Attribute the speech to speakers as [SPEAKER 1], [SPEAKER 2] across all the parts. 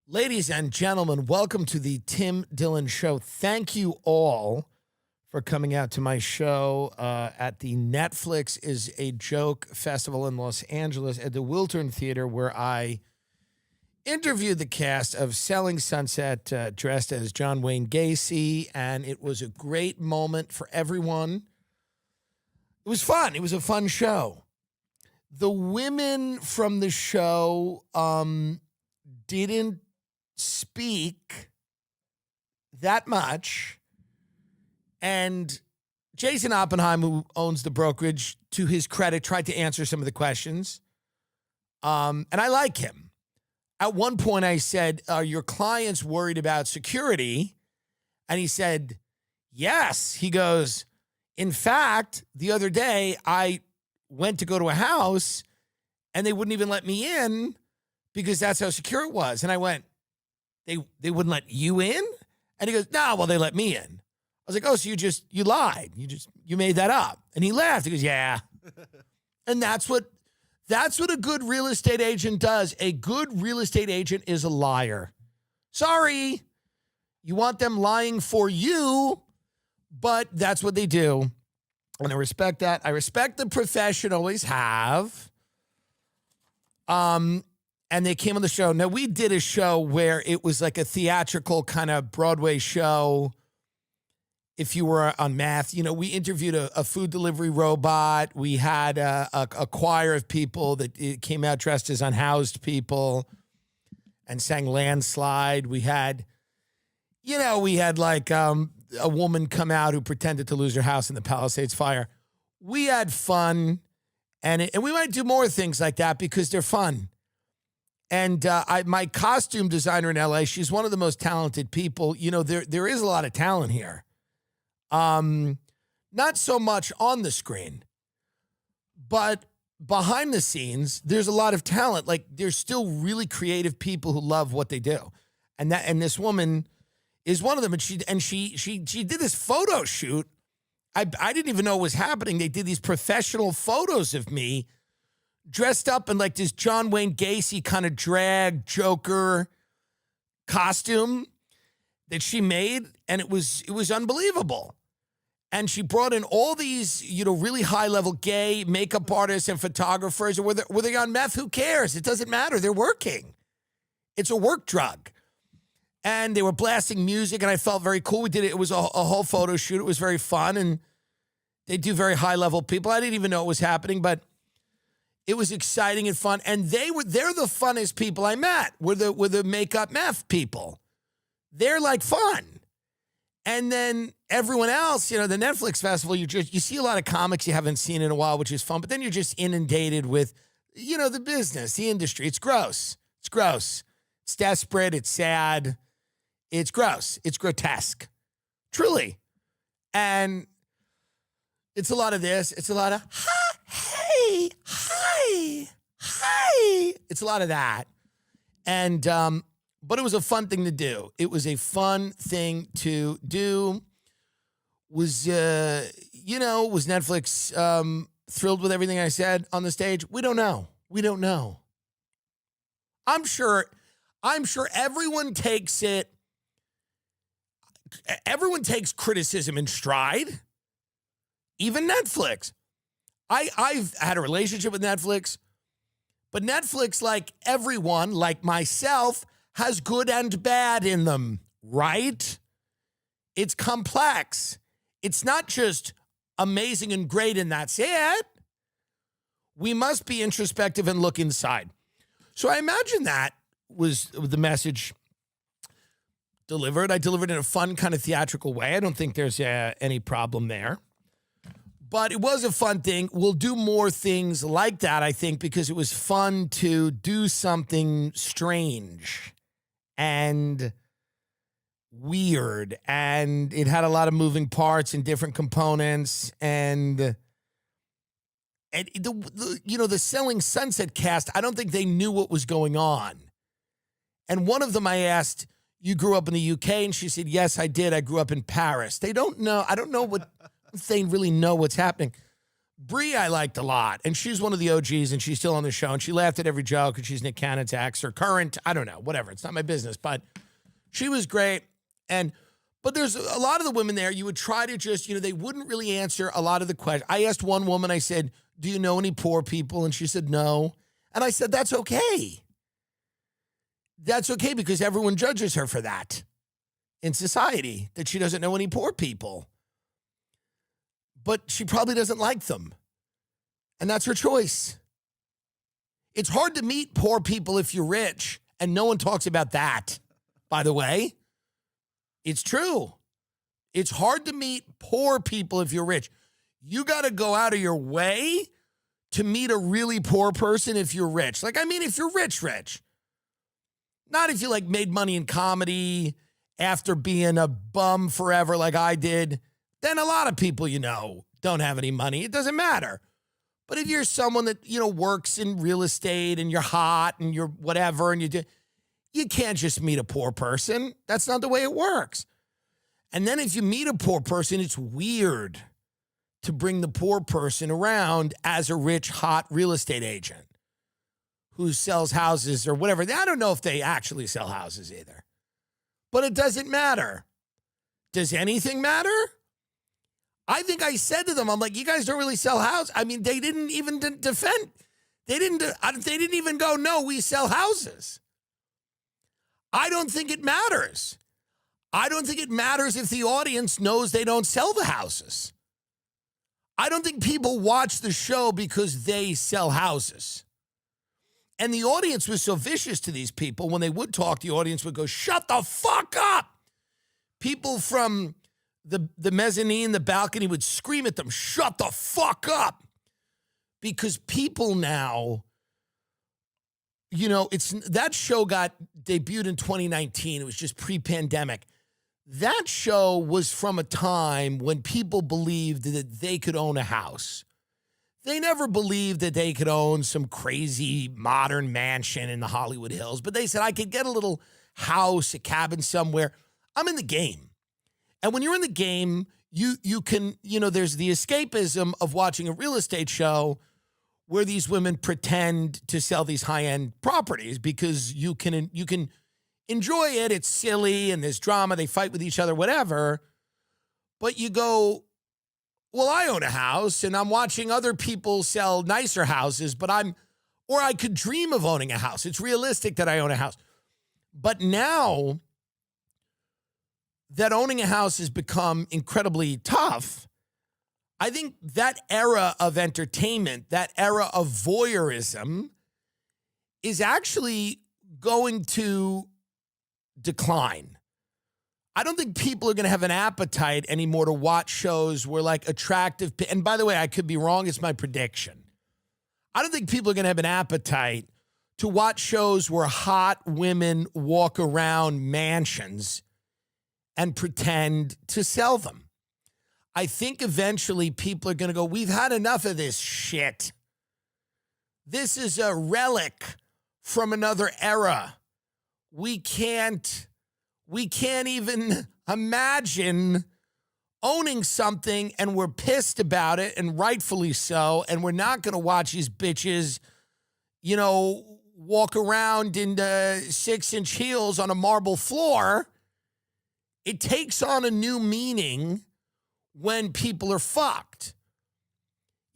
[SPEAKER 1] Ladies and gentlemen, welcome to the Tim Dillon Show. Thank you all for coming out to my show at the Netflix is a Joke Festival in Los Angeles at the Wiltern Theater, where I interviewed the cast of Selling Sunset dressed as John Wayne Gacy, and it was a great moment for everyone. It was fun. It was a fun show. The women from the show didn't speak that much, and Jason Oppenheim, who owns the brokerage, to his credit, tried to answer some of the questions, and I like him. At one point I said, are your clients worried about security? And he said, yes. He goes, in fact, the other day I went to go to a house and they wouldn't even let me in because that's how secure it was. And I went, they wouldn't let you in? And he goes, no, well, they let me in. I was like, oh, so you lied. You made that up. And he laughed. He goes, yeah. And that's what a good real estate agent does. A good real estate agent is a liar. Sorry. You want them lying for you, but that's what they do. And I respect that. I respect the profession, always have. And they came on the show. Now, we did a show where it was like a theatrical kind of Broadway show. If you were on Math, we interviewed a food delivery robot. We had a choir of people that came out dressed as unhoused people and sang Landslide. We had like a woman come out who pretended to lose her house in the Palisades fire. We had fun, and we might do more things like that because they're fun. And my costume designer in LA, she's one of the most talented people. There is a lot of talent here. Not so much on the screen, but behind the scenes, there's a lot of talent. Like, there's still really creative people who love what they do. And this woman is one of them. And she did this photo shoot. I didn't even know it was happening. They did these professional photos of me dressed up in like this John Wayne Gacy kind of drag Joker costume that she made. And it was unbelievable. And she brought in all these, really high-level gay makeup artists and photographers. Were they on meth? Who cares? It doesn't matter. They're working. It's a work drug. And they were blasting music, and I felt very cool. We did it. It was a whole photo shoot. It was very fun, and they do very high-level people. I didn't even know it was happening, but it was exciting and fun. And they're the funnest people I met. Were the makeup meth people. They're like fun. And then everyone else, the Netflix festival, you see a lot of comics you haven't seen in a while, which is fun. But then you're just inundated with, the business, the industry. It's gross. It's gross. It's desperate. It's sad. It's gross. It's grotesque. Truly. And it's a lot of this. It's a lot of, hi. It's a lot of that. And, but it was a fun thing to do. It was a fun thing to do. Was Netflix thrilled with everything I said on the stage? We don't know. I'm sure everyone takes it. Everyone takes criticism in stride. Even Netflix. I've had a relationship with Netflix, but Netflix, like everyone, like myself, has good and bad in them, right? It's complex. It's not just amazing and great and that's it. We must be introspective and look inside. So I imagine that was the message delivered. I delivered in a fun kind of theatrical way. I don't think there's any problem there. But it was a fun thing. We'll do more things like that, I think, because it was fun to do something strange and weird, and it had a lot of moving parts and different components, and the Selling Sunset cast, I don't think they knew what was going on. And one of them I asked, you grew up in the UK? And she said, yes, I did. I grew up in Paris. They don't know. I don't know what they really know what's happening. Bree I liked a lot, and she's one of the OGs, and she's still on the show, and she laughed at every joke, and she's Nick Cannon's ex or current. I don't know, whatever. It's not my business, but she was great. But there's a lot of the women there, you would try to just, they wouldn't really answer a lot of the questions. I asked one woman, I said, do you know any poor people? And she said, no. And I said, that's okay. That's okay because everyone judges her for that in society, that she doesn't know any poor people. But she probably doesn't like them. And that's her choice. It's hard to meet poor people if you're rich, and no one talks about that, by the way. It's true. It's hard to meet poor people if you're rich. You got to go out of your way to meet a really poor person if you're rich. If you're rich. Not if you made money in comedy after being a bum forever like I did. Then a lot of people, don't have any money. It doesn't matter. But if you're someone that, works in real estate and you're hot and you're whatever and you can't just meet a poor person. That's not the way it works. And then if you meet a poor person, it's weird to bring the poor person around as a rich, hot real estate agent who sells houses or whatever. I don't know if they actually sell houses either. But it doesn't matter. Does anything matter? I think I said to them, I'm like, you guys don't really sell houses. They didn't even defend. They didn't even go, no, we sell houses. I don't think it matters. I don't think it matters if the audience knows they don't sell the houses. I don't think people watch the show because they sell houses. And the audience was so vicious to these people. When they would talk, the audience would go, shut the fuck up. People from the mezzanine, the balcony would scream at them, shut the fuck up. Because people now, that show got debuted in 2019. It was just pre-pandemic. That show was from a time when people believed that they could own a house. They never believed that they could own some crazy modern mansion in the Hollywood Hills, but they said, I could get a little house, a cabin somewhere. I'm in the game. And when you're in the game, you can, there's the escapism of watching a real estate show where these women pretend to sell these high-end properties because you can enjoy it. It's silly and there's drama. They fight with each other, whatever. But you go, well, I own a house and I'm watching other people sell nicer houses, or I could dream of owning a house. It's realistic that I own a house. But now that owning a house has become incredibly tough, I think that era of entertainment, that era of voyeurism is actually going to decline. I don't think people are going to have an appetite anymore to watch shows where attractive, and by the way, I could be wrong, it's my prediction. I don't think people are going to have an appetite to watch shows where hot women walk around mansions and pretend to sell them. I think eventually people are going to go, we've had enough of this shit. This is a relic from another era. We can't even imagine owning something, and we're pissed about it, and rightfully so, and we're not going to watch these bitches, walk around in 6-inch heels on a marble floor. It takes on a new meaning when people are fucked.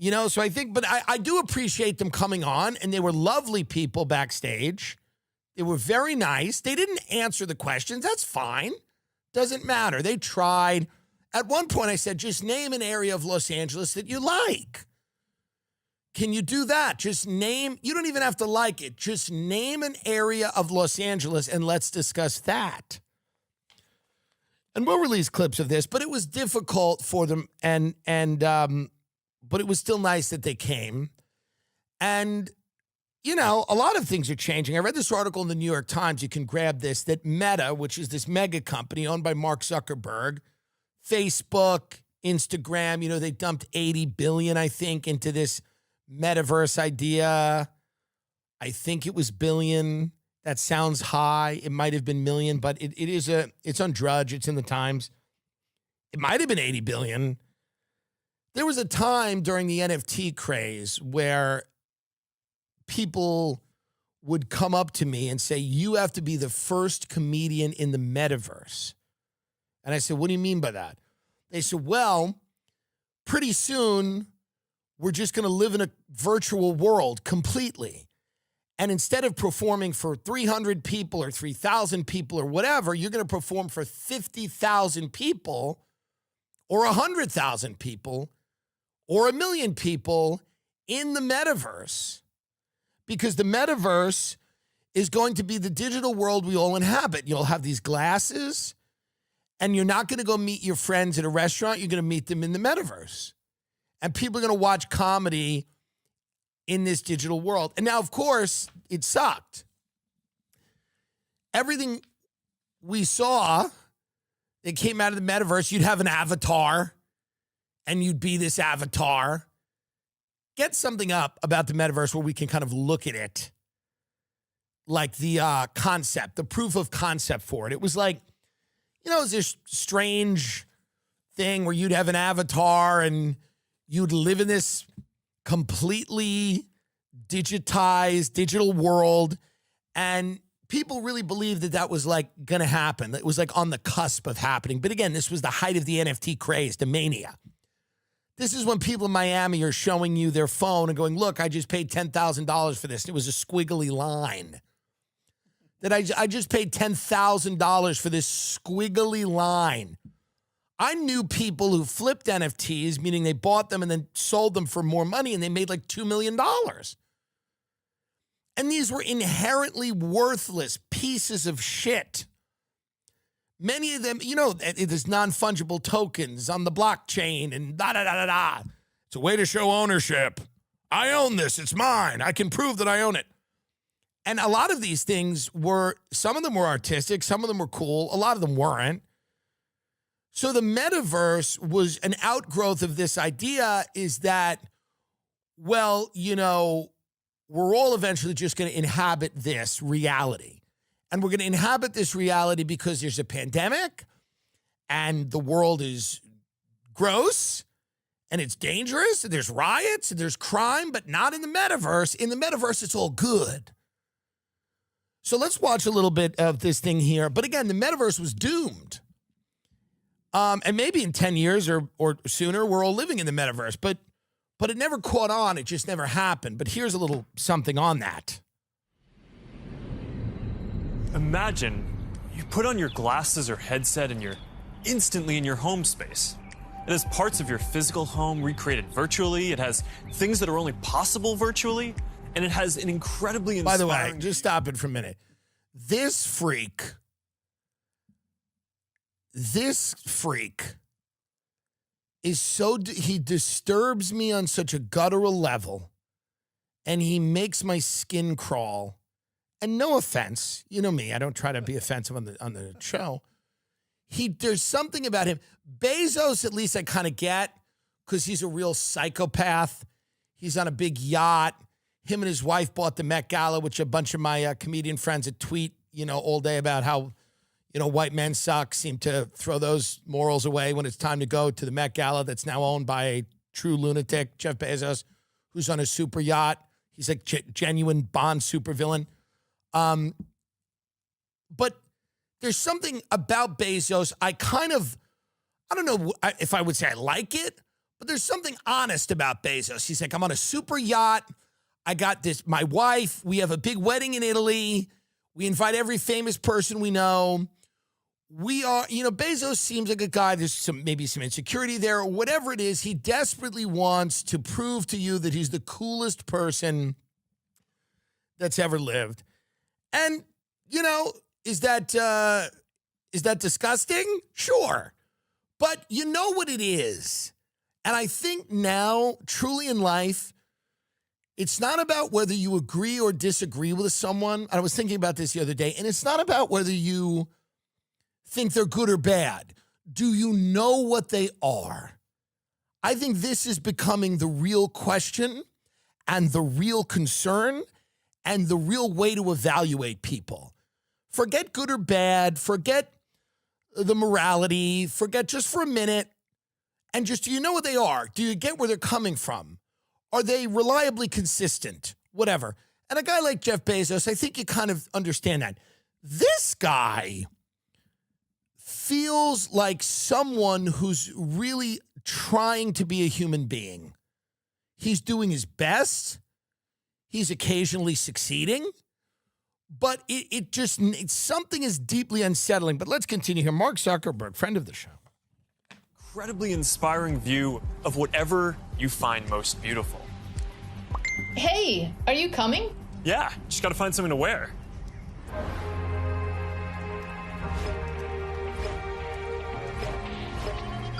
[SPEAKER 1] So I think, but I do appreciate them coming on, and they were lovely people backstage. They were very nice. They didn't answer the questions. That's fine. Doesn't matter. They tried. At one point I said, just name an area of Los Angeles that you like. Can you do that? Just name, you don't even have to like it. Just name an area of Los Angeles and let's discuss that. And we'll release clips of this, but it was difficult for them, but it was still nice that they came. And, a lot of things are changing. I read this article in the New York Times. You can grab this, that Meta, which is this mega company owned by Mark Zuckerberg, Facebook, Instagram, they dumped $80 billion, I think, into this metaverse idea. I think it was billion. That sounds high. It might have been million, but it's on Drudge. It's in the Times. It might have been $80 billion. There was a time during the NFT craze where people would come up to me and say, you have to be the first comedian in the metaverse. And I said, what do you mean by that? They said, well, pretty soon we're just going to live in a virtual world completely. And instead of performing for 300 people or 3,000 people or whatever, you're going to perform for 50,000 people or 100,000 people or 1 million people in the metaverse. Because the metaverse is going to be the digital world we all inhabit. You'll have these glasses, and you're not going to go meet your friends at a restaurant. You're going to meet them in the metaverse. And people are going to watch comedy in this digital world. And now, of course, it sucked. Everything we saw that came out of the metaverse, you'd have an avatar, and you'd be this avatar. Get something up about the metaverse where we can kind of look at it, like the concept, the proof of concept for it. It was like, it was this strange thing where you'd have an avatar and you'd live in this completely digitized digital world, and people really believed that that was like going to happen. It was like on the cusp of happening. But again, this was the height of the NFT craze, the mania. This is when people in Miami are showing you their phone and going, look, I just paid $10,000 for this. And it was a squiggly line. That I just paid $10,000 for this squiggly line. I knew people who flipped NFTs, meaning they bought them and then sold them for more money, and they made like $2 million. And these were inherently worthless pieces of shit. Many of them, there's non-fungible tokens on the blockchain and da-da-da-da-da. It's a way to show ownership. I own this. It's mine. I can prove that I own it. And a lot of these things some of them were artistic. Some of them were cool. A lot of them weren't. So the metaverse was an outgrowth of this idea is that, well, we're all eventually just going to inhabit this reality. And we're going to inhabit this reality because there's a pandemic and the world is gross and it's dangerous and there's riots and there's crime, but not in the metaverse. In the metaverse, it's all good. So let's watch a little bit of this thing here. But again, the metaverse was doomed. And maybe in 10 years or sooner, we're all living in the metaverse. But it never caught on. It just never happened. But here's a little something on that.
[SPEAKER 2] Imagine you put on your glasses or headset and you're instantly in your home space. It has parts of your physical home recreated virtually. It has things that are only possible virtually. And it has an incredibly inspiring...
[SPEAKER 1] By the way, just stop it for a minute. This freak is he disturbs me on such a guttural level, and he makes my skin crawl. And no offense, you know me, I don't try to be offensive on the show. There's something about him. Bezos, at least I kind of get, because he's a real psychopath. He's on a big yacht. Him and his wife bought the Met Gala, which a bunch of my comedian friends that tweet, all day about how, white men suck, seem to throw those morals away when it's time to go to the Met Gala that's now owned by a true lunatic, Jeff Bezos, who's on a super yacht. He's like genuine Bond supervillain. But there's something about Bezos. I don't know if I would say I like it, but there's something honest about Bezos. He's like, I'm on a super yacht. I got my wife. We have a big wedding in Italy. We invite every famous person we know. We are, Bezos seems like a guy, there's maybe some insecurity there or whatever it is. He desperately wants to prove to you that he's the coolest person that's ever lived. And, is that disgusting? Sure. But you know what it is. And I think now, truly in life, it's not about whether you agree or disagree with someone. I was thinking about this the other day, and it's not about whether you think they're good or bad. Do you know what they are? I think this is becoming the real question and the real concern and the real way to evaluate people. Forget good or bad. Forget the morality. Forget just for a minute. And just, do you know what they are? Do you get where they're coming from? Are they reliably consistent? Whatever. And a guy like Jeff Bezos, I think you kind of understand that. This guy feels like someone who's really trying to be a human being. He's doing his best. He's occasionally succeeding. But something is deeply unsettling. But let's continue here. Mark Zuckerberg, friend of the show.
[SPEAKER 2] Incredibly inspiring view of whatever you find most beautiful.
[SPEAKER 3] Hey, are you coming?
[SPEAKER 2] Yeah, just gotta find something to wear.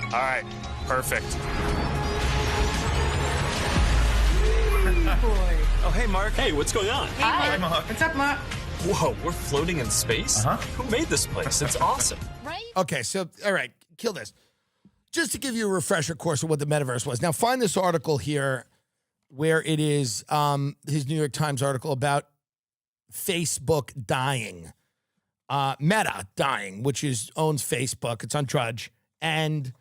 [SPEAKER 2] All right, perfect. Oh, hey, Mark. Hey, what's going on?
[SPEAKER 3] Hi.
[SPEAKER 4] Mark. What's up, Mark?
[SPEAKER 2] Whoa, we're floating in space? Who made this place? It's awesome.
[SPEAKER 3] Right?
[SPEAKER 1] Okay, so, all right, kill this. Just to give you a refresher course of what the metaverse was. Now, find this article here where it is his New York Times article about Facebook dying. Meta dying, which owns Facebook. It's on Drudge. And,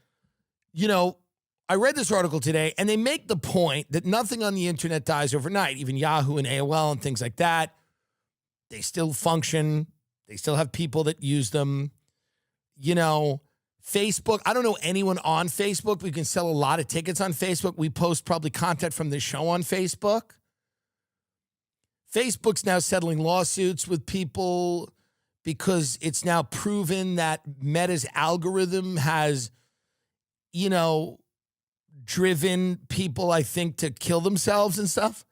[SPEAKER 1] I read this article today, and they make the point that nothing on the internet dies overnight. Even Yahoo and AOL and things like that, they still function. They still have people that use them. Facebook, I don't know anyone on Facebook. We can sell a lot of tickets on Facebook. We post probably content from this show on Facebook. Facebook's now settling lawsuits with people because it's now proven that Meta's algorithm has, driven people, I think, to kill themselves and stuff.